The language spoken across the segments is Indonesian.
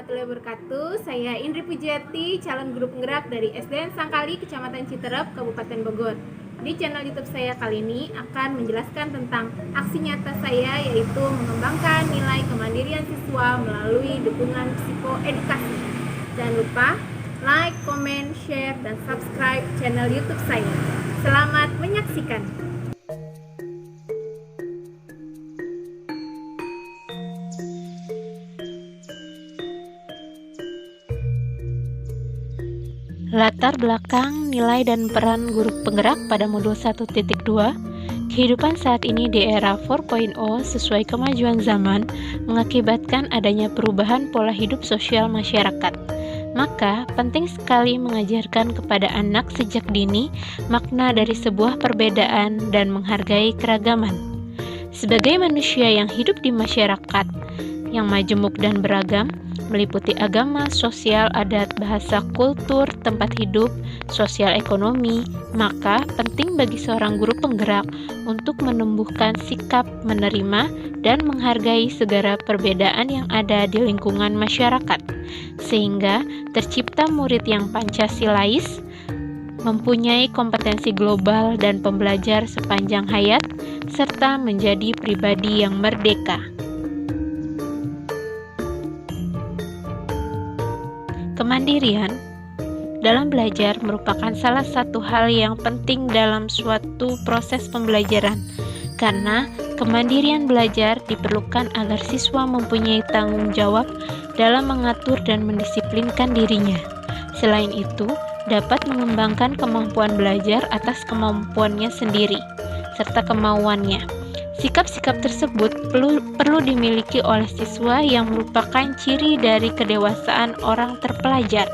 warahmatullahi wabarakatuh. Saya Indri Pujiati, calon guru penggerak dari SDN Sangkali, Kecamatan Citerep, Kabupaten Bogor. Di channel YouTube saya kali ini akan menjelaskan tentang aksi nyata saya, yaitu mengembangkan nilai kemandirian siswa melalui dukungan psikoedukasi. Jangan lupa like, comment, share, dan subscribe channel YouTube saya. Selamat menyaksikan. Latar belakang, nilai dan peran guru penggerak pada modul 1.2. Kehidupan saat ini di era 4.0 sesuai kemajuan zaman mengakibatkan adanya perubahan pola hidup sosial masyarakat. Maka, penting sekali mengajarkan kepada anak sejak dini makna dari sebuah perbedaan dan menghargai keragaman. Sebagai manusia yang hidup di masyarakat yang majemuk dan beragam, meliputi agama, sosial, adat, bahasa, kultur, tempat hidup, sosial ekonomi, maka penting bagi seorang guru penggerak untuk menumbuhkan sikap menerima dan menghargai segala perbedaan yang ada di lingkungan masyarakat, sehingga tercipta murid yang Pancasilais, mempunyai kompetensi global dan pembelajar sepanjang hayat, serta menjadi pribadi yang merdeka. Kemandirian dalam belajar merupakan salah satu hal yang penting dalam suatu proses pembelajaran, karena kemandirian belajar diperlukan agar siswa mempunyai tanggung jawab dalam mengatur dan mendisiplinkan dirinya. Selain itu, dapat mengembangkan kemampuan belajar atas kemampuannya sendiri, serta kemauannya. Sikap-sikap tersebut perlu dimiliki oleh siswa yang merupakan ciri dari kedewasaan orang terpelajar.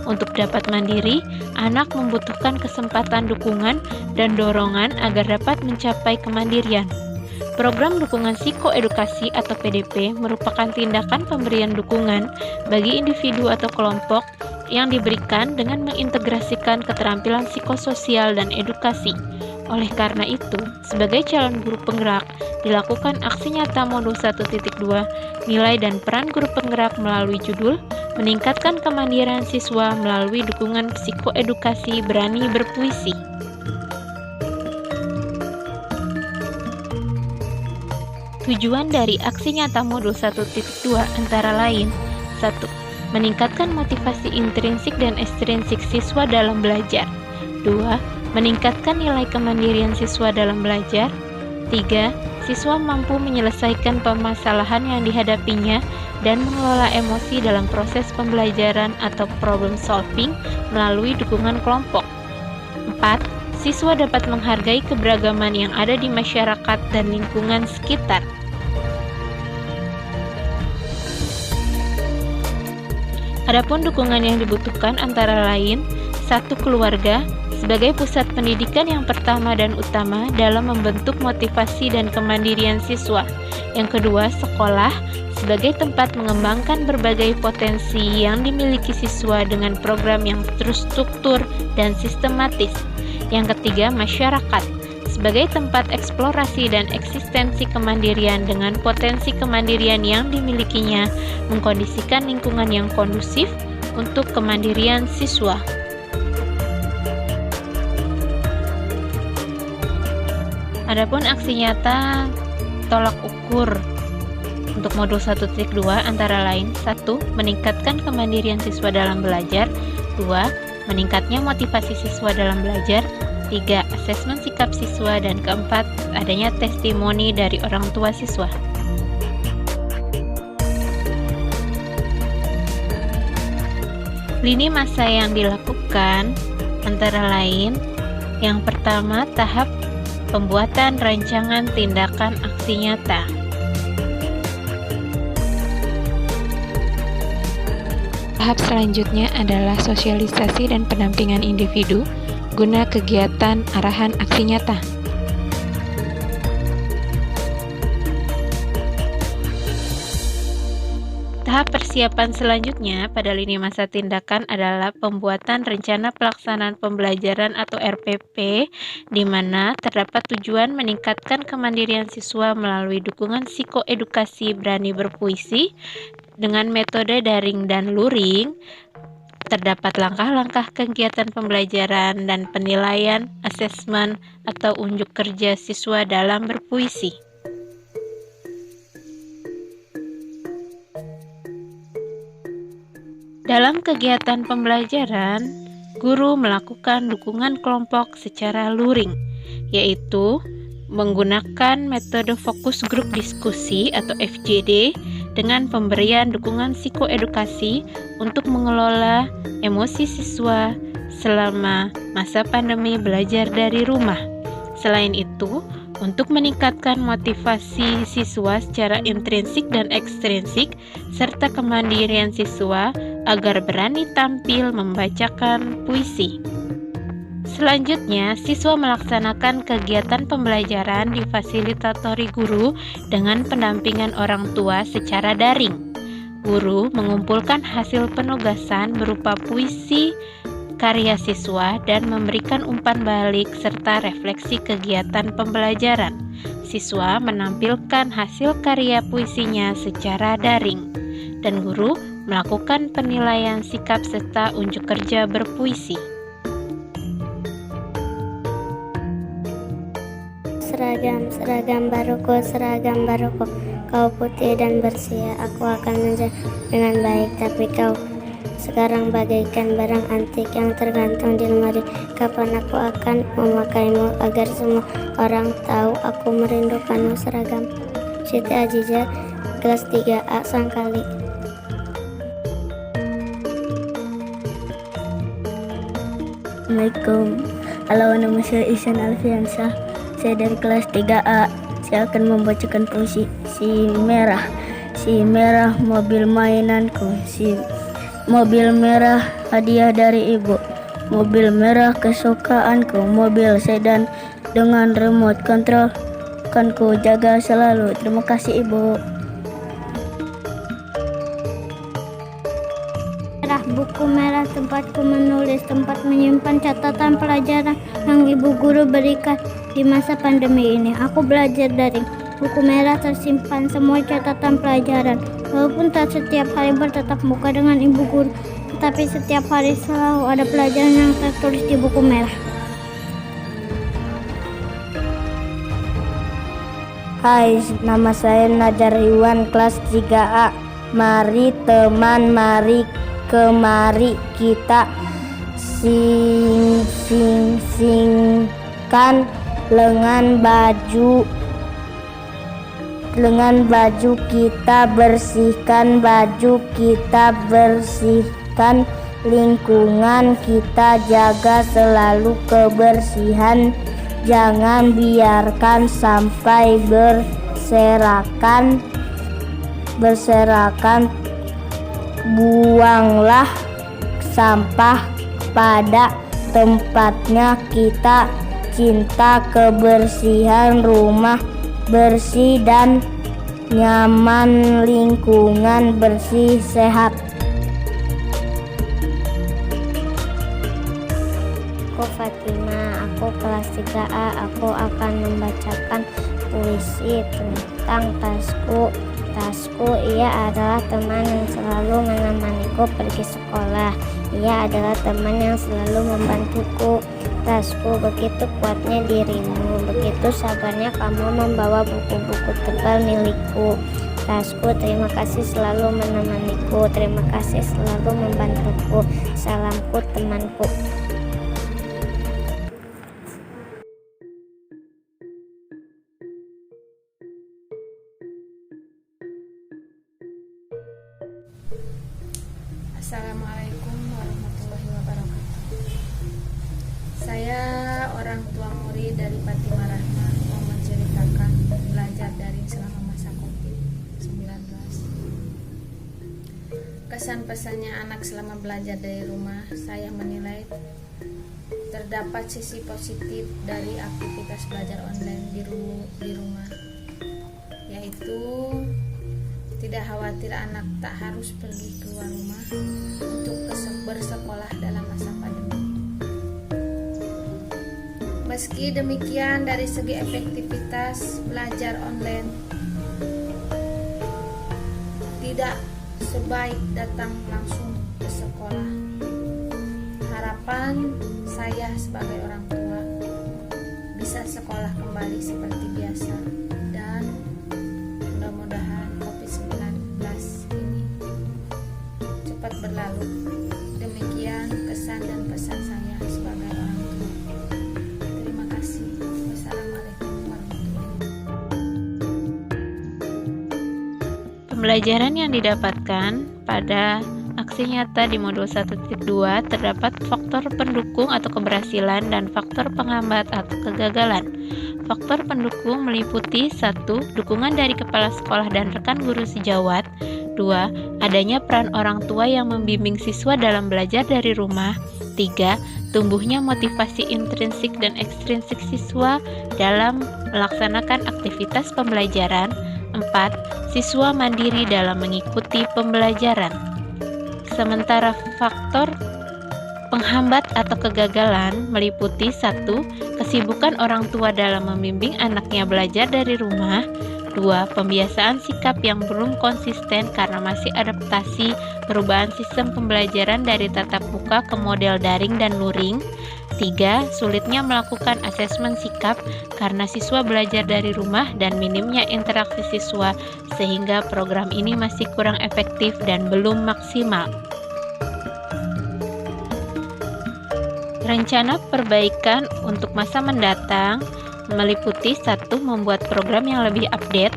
Untuk dapat mandiri, anak membutuhkan kesempatan dukungan dan dorongan agar dapat mencapai kemandirian. Program dukungan psikoedukasi atau PDP merupakan tindakan pemberian dukungan bagi individu atau kelompok yang diberikan dengan mengintegrasikan keterampilan psikososial dan edukasi. Oleh karena itu, sebagai calon guru penggerak, dilakukan aksi nyata modul 1.2, nilai dan peran guru penggerak melalui judul, meningkatkan kemandirian siswa melalui dukungan psikoedukasi berani berpuisi. Tujuan dari aksi nyata modul 1.2 antara lain: 1. Meningkatkan motivasi intrinsik dan ekstrinsik siswa dalam belajar. 2. Meningkatkan nilai kemandirian siswa dalam belajar. 3. Siswa mampu menyelesaikan permasalahan yang dihadapinya dan mengelola emosi dalam proses pembelajaran atau problem solving melalui dukungan kelompok. 4. Siswa dapat menghargai keberagaman yang ada di masyarakat dan lingkungan sekitar. Adapun dukungan yang dibutuhkan antara lain: 1. Keluarga sebagai pusat pendidikan yang pertama dan utama dalam membentuk motivasi dan kemandirian siswa. Yang kedua, sekolah sebagai tempat mengembangkan berbagai potensi yang dimiliki siswa dengan program yang terstruktur dan sistematis. Yang ketiga, masyarakat sebagai tempat eksplorasi dan eksistensi kemandirian dengan potensi kemandirian yang dimilikinya, mengkondisikan lingkungan yang kondusif untuk kemandirian siswa. Adapun aksi nyata tolak ukur untuk modul 1.2 antara lain: 1. Meningkatkan kemandirian siswa dalam belajar. 2. Meningkatnya motivasi siswa dalam belajar. 3. Asesmen sikap siswa. Dan keempat, adanya testimoni dari orang tua siswa. Lini masa yang dilakukan antara lain: yang pertama, tahap pembuatan rancangan tindakan aksi nyata. Tahap selanjutnya adalah sosialisasi dan pendampingan individu guna kegiatan arahan aksi nyata. Tahap persiapan selanjutnya pada lini masa tindakan adalah pembuatan rencana pelaksanaan pembelajaran atau RPP, di mana terdapat tujuan meningkatkan kemandirian siswa melalui dukungan psikoedukasi berani berpuisi dengan metode daring dan luring. Terdapat langkah-langkah kegiatan pembelajaran dan penilaian, asesmen, atau unjuk kerja siswa dalam berpuisi. Dalam kegiatan pembelajaran, guru melakukan dukungan kelompok secara luring, yaitu menggunakan metode fokus grup diskusi atau FGD dengan pemberian dukungan psikoedukasi untuk mengelola emosi siswa selama masa pandemi belajar dari rumah. Selain itu, untuk meningkatkan motivasi siswa secara intrinsik dan ekstrinsik, serta kemandirian siswa agar berani tampil membacakan puisi. Selanjutnya, siswa melaksanakan kegiatan pembelajaran difasilitatori guru dengan pendampingan orang tua secara daring. Guru mengumpulkan hasil penugasan berupa puisi karya siswa dan memberikan umpan balik serta refleksi kegiatan pembelajaran. Siswa menampilkan hasil karya puisinya secara daring, dan guru melakukan penilaian sikap serta unjuk kerja berpuisi. Seragam baruku, kau putih dan bersih, aku akan menjaga dengan baik, tapi kau sekarang bagaikan barang antik yang tergantung di lemari. Kapan aku akan memakaimu agar semua orang tahu aku merindukanmu? Seragam. Siti Aziza, kelas 3A Sangkali. Assalamualaikum. Halo, nama saya Ihsan Alfiansyah. Saya dari kelas 3A. Saya akan membacakan puisi Si merah mobil mainanku. Si mobil merah hadiah dari ibu. Mobil merah kesukaanku. Mobil sedan dengan remote control. Akan ku jaga selalu. Terima kasih ibu. Buku merah, tempatku menulis, tempat menyimpan catatan pelajaran yang ibu guru berikan di masa pandemi ini. Aku belajar daring. Buku merah tersimpan semua catatan pelajaran. Walaupun tak setiap hari bertatap muka dengan ibu guru, tetapi setiap hari selalu ada pelajaran yang tertulis di buku merah. Hai, nama saya Najar Iwan, kelas 3A. Mari teman, mari kemari kita singkan lengan baju kita bersihkan lingkungan kita jaga selalu kebersihan, jangan biarkan sampai berserakan. Buanglah sampah pada tempatnya, kita cinta kebersihan, rumah bersih dan nyaman, lingkungan bersih sehat. Aku Fatima, aku kelas 3A. Aku akan membacakan puisi tentang tasku. Tasku, ia adalah teman yang selalu menemaniku pergi sekolah. Ia adalah teman yang selalu membantuku. Tasku, begitu kuatnya dirimu, begitu sabarnya kamu membawa buku-buku tebal milikku. Tasku, terima kasih selalu menemaniku, terima kasih selalu membantuku. Salamku temanku. Assalamualaikum warahmatullahi wabarakatuh. Saya orang tua murid dari Fatima Rahma mau menceritakan belajar daring selama masa COVID-19. Kesan pesannya anak selama belajar dari rumah, saya menilai terdapat sisi positif dari aktivitas belajar online di rumah, yaitu Tidak khawatir anak tak harus pergi keluar rumah untuk bersekolah dalam masa pandemi. Meski demikian, dari segi efektivitas belajar online tidak sebaik datang langsung ke sekolah. Harapan saya sebagai orang tua bisa sekolah kembali seperti biasa, dan mudah-mudahan COVID-19 ini cepat berlalu. Demikian kesan dan pesan saya sebagai orang tua. Terima kasih. Wassalamualaikum warahmatullahi wabarakatuh. Pembelajaran yang didapatkan pada aksi nyata di modul 1.2 terdapat faktor pendukung atau keberhasilan dan faktor penghambat atau kegagalan. Faktor pendukung meliputi 1. Dukungan dari kepala sekolah dan rekan guru sejawat. 2. Adanya peran orang tua yang membimbing siswa dalam belajar dari rumah. 3. Tumbuhnya motivasi intrinsik dan ekstrinsik siswa dalam melaksanakan aktivitas pembelajaran. 4. Siswa mandiri dalam mengikuti pembelajaran. Sementara faktor penghambat atau kegagalan meliputi 1. Kesibukan orang tua dalam membimbing anaknya belajar dari rumah. 2. Pembiasaan sikap yang belum konsisten karena masih adaptasi perubahan sistem pembelajaran dari tatap muka ke model daring dan luring. 3. Sulitnya melakukan asesmen sikap karena siswa belajar dari rumah dan minimnya interaksi siswa sehingga program ini masih kurang efektif dan belum maksimal. Rencana perbaikan untuk masa mendatang meliputi 1. Membuat program yang lebih update.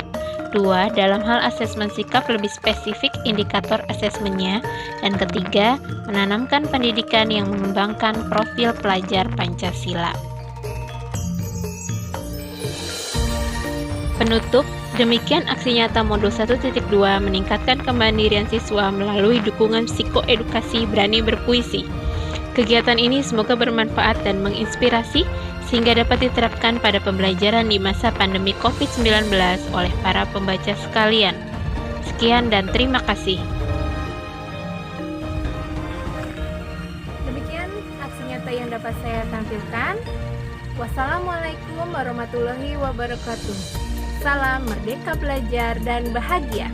2. Dalam hal asesmen sikap lebih spesifik indikator asesmennya. Dan 3. Menanamkan pendidikan yang mengembangkan profil pelajar Pancasila. Penutup, demikian aksi nyata modul 1.2 meningkatkan kemandirian siswa melalui dukungan psikoedukasi berani berpuisi. Kegiatan ini semoga bermanfaat dan menginspirasi sehingga dapat diterapkan pada pembelajaran di masa pandemi COVID-19 oleh para pembaca sekalian. Sekian dan terima kasih. Demikian aksi nyata yang dapat saya tampilkan. Wassalamualaikum warahmatullahi wabarakatuh. Salam merdeka belajar dan bahagia.